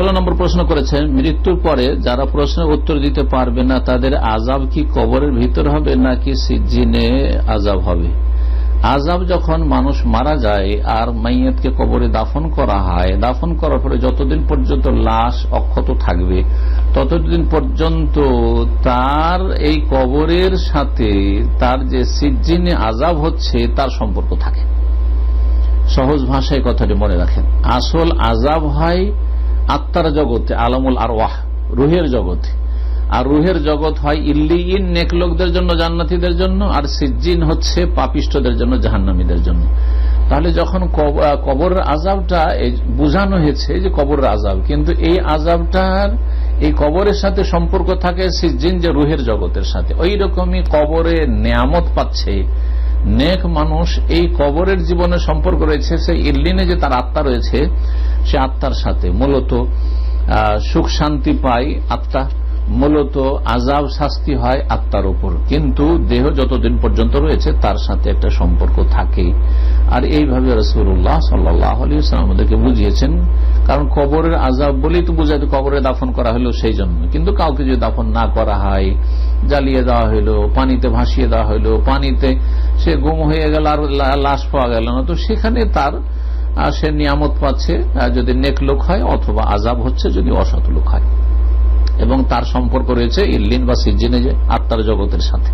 16 নম্বর প্রশ্ন করেছেন, মৃত্যুর পরে যারা প্রশ্নের উত্তর দিতে পারবে না তাদের আযাব কি কবরের ভিতর হবে নাকি সিজ্জিনে আযাব হবে? আযাব যখন মানুষ মারা যায় আর মাইয়াতকে কবরে দাফন করা হয়, দাফন করার পরে যতদিন পর্যন্ত লাশ অক্ষত থাকবে ততদিন পর্যন্ত তার এই কবরের সাথে তার যে সিজ্জিনে আযাব হচ্ছে তার সম্পর্ক থাকে। সহজ ভাষায় কথাটি মনে রাখেন, আসল আযাব হয় আত্মার জগতে, আলামুল আরওয়াহ, রুহের জগতে। আর রুহের জগৎ হয় ইল্লিয়িন, নেক লোকদের জন্য, জান্নাতীদের জন্য, আর সিজ্জিন হচ্ছে পাপিষ্ঠদের জন্য, জাহান্নামীদের জন্য। তাহলে যখন কবরের আযাবটা বুঝানো হয়েছে যে কবরের আযাব, কিন্তু এই আযাবটার এই কবরের সাথে সম্পর্ক থাকে সিজ্জিন যে রুহের জগতের সাথে। ওই রকমই কবরে নেয়ামত পাচ্ছে নেক মানুষ, এই কবরের জীবনে সম্পর্ক রয়েছে সে ইল্লিনে যে তার আত্মা রয়েছে সে আত্মার সাথে। মূলত সুখ শান্তি পায় আত্মা, মূলত আযাব শাস্তি হয় আত্মার উপর, কিন্তু দেহ যতদিন পর্যন্ত রয়েছে তার সাথে একটা সম্পর্ক থাকে। আর এইভাবে রাসূলুল্লাহ সাল্লাল্লাহু আলাইহি ওয়াসাল্লাম আমাদেরকে বুঝিয়েছেন। কারণ কবরের আযাব বলেই তো বুঝাতে কবরে দাফন করা হলো সেই জন্য, কিন্তু কাউকে যদি দাফন না করা হয়, জ্বালিয়ে দেওয়া হইলো, পানিতে ভাসিয়ে দেওয়া হইলো, পানিতে সে গুম হয়ে গেল আর লাশ পাওয়া গেল না, তো সেখানে তার সে নিয়ামত পাচ্ছে যদি নেক লোক হয়, অথবা আযাব হচ্ছে যদি অসৎ লোক হয়, এবং তার সম্পর্ক রয়েছে ইল্লিন বা সিজ্জিনে যে আত্মার জগতের সাথে।